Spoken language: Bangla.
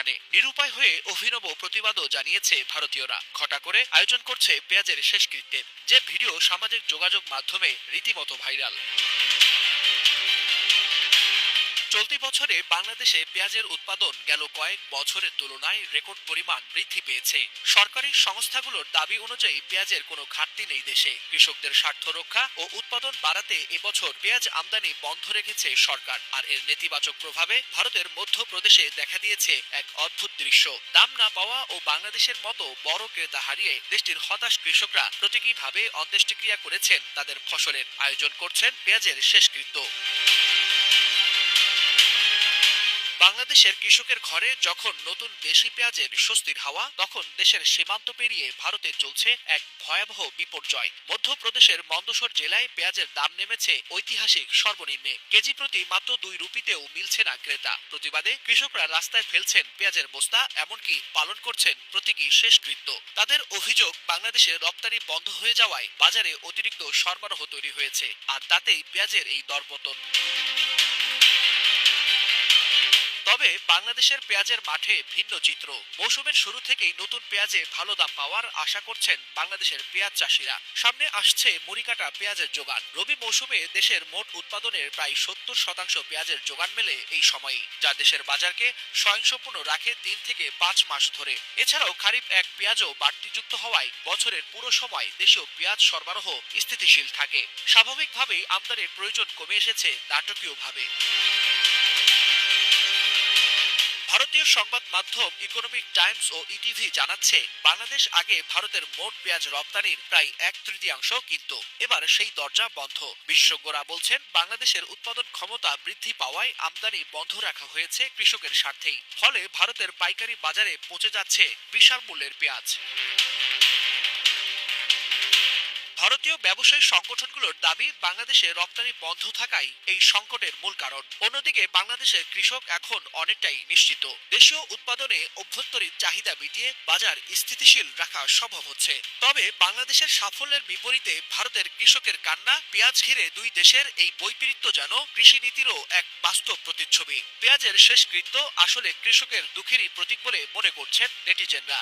সেখানে নিরুপায় হয়ে অভিনব প্রতিবাদও জানিয়েছে ভারতীয়রা। ঘটা করে আয়োজন করছে পেঁয়াজের শেষকৃত্যের, যে ভিডিও সামাজিক যোগাযোগ মাধ্যমে রীতিমতো ভাইরাল। চলতি বছরে বাংলাদেশে পেঁয়াজের উৎপাদন গেল কয়েক বছরের তুলনায় রেকর্ড পরিমাণ বৃদ্ধি পেয়েছে। সরকারি সংস্থাগুলোর দাবি অনুযায়ী পেঁয়াজের কোনো ঘাটতি নেই দেশে। কৃষকদের স্বার্থ রক্ষা ও উৎপাদন বাড়াতে এবছর পেঁয়াজ আমদানি বন্ধ রেখেছে সরকার। আর এর নেতিবাচক প্রভাবে ভারতের মধ্যপ্রদেশে দেখা দিয়েছে এক অদ্ভুত দৃশ্য। দাম না পাওয়া ও বাংলাদেশের মতো বড় ক্রেতা হারিয়ে দেশটির হতাশ কৃষকরা প্রতীকীভাবে অন্ত্যেষ্টিক্রিয়া করেছেন তাদের ফসলের, আয়োজন করছেন পেঁয়াজের শেষকৃত্য। বাংলাদেশের কৃষকের ঘরে যখন নতুন দেশি পেঁয়াজের স্বস্তির হাওয়া, তখন দেশের সীমান্ত পেরিয়ে ভারতে চলছে এক ভয়াবহ বিপর্যয়। মধ্যপ্রদেশের মন্দসর জেলায় পেঁয়াজের দাম নেমেছে ঐতিহাসিক সর্বনিম্নে। কেজি প্রতি মাত্র 2 রুপিতেও মিলছে না ক্রেতা। প্রতিবাদে কৃষকরা রাস্তায় ফেলছেন পেঁয়াজের বস্তা, এমনকি পালন করছেন প্রতীকী শেষকৃত্য। তাদের অভিযোগ, বাংলাদেশে রপ্তানি বন্ধ হয়ে যাওয়ায় বাজারে অতিরিক্ত সরবরাহ তৈরি হয়েছে, আর তাতেই পেঁয়াজের এই দরপতন। তবে বাংলাদেশের পেঁয়াজের মাঠে ভিন্ন চিত্র। মৌসুমের শুরু থেকেই নতুন পেঁয়াজে ভালো দাম পাওয়ার আশা করছেন বাংলাদেশের পেঁয়াজ চাষিরা। সামনে আসছে মুড়িকাটা পেঁয়াজের যোগান। রবি মৌসুমে দেশের মোট উৎপাদনের প্রায় 70% পেঁয়াজের যোগান মেলে এই সময়েই, যা দেশের বাজারকে স্বয়ংসম্পূর্ণ রাখে 3 থেকে 5 মাস ধরে। এছাড়াও খারিফ এক পেঁয়াজও বাড়তিযুক্ত হওয়ায় বছরের পুরো সময় দেশীয় পেঁয়াজ সরবরাহ স্থিতিশীল থাকে। স্বাভাবিকভাবেই আমদানির প্রয়োজন কমে এসেছে নাটকীয়ভাবে। ভারতীয় সংবাদ মাধ্যম ইকোনমিক টাইমস ও ইটিভি জানাচ্ছে, বাংলাদেশ আগে ভারতের মোট পেঁয়াজ রপ্তানির প্রায় 1/3 কিন্তু এবার সেই দরজা বন্ধ। বিশেষজ্ঞরা বলছেন, বাংলাদেশের উৎপাদন ক্ষমতা বৃদ্ধি পাওয়ায় আমদানি বন্ধ রাখা হয়েছে কৃষকের স্বার্থেই। ফলে ভারতের পাইকারি বাজারে পৌঁছে যাচ্ছে বিশাল মূল্যের পেঁয়াজ। ভারতীয় ব্যবসায়ী সংগঠনগুলোর দাবি, বাংলাদেশে রপ্তানি বন্ধ থাকাই এই সংকটের মূল কারণ। অন্যদিকে বাংলাদেশের কৃষক এখন অনেকটাই নিশ্চিত, দেশীয় উৎপাদনে অভ্যন্তরীণ চাহিদা মিটিয়ে বাজার স্থিতিশীল রাখা সম্ভব হচ্ছে। তবে বাংলাদেশের সাফল্যের বিপরীতে ভারতের কৃষকের কান্না। পেঁয়াজ ঘিরে দুই দেশের এই বৈপরীত্য যেন কৃষি নীতিরও এক বাস্তব প্রতিচ্ছবি। পেঁয়াজের শেষকৃত্য আসলে কৃষকের দুঃখেরই প্রতীক বলে মনে করছেন নেটিজেনরা।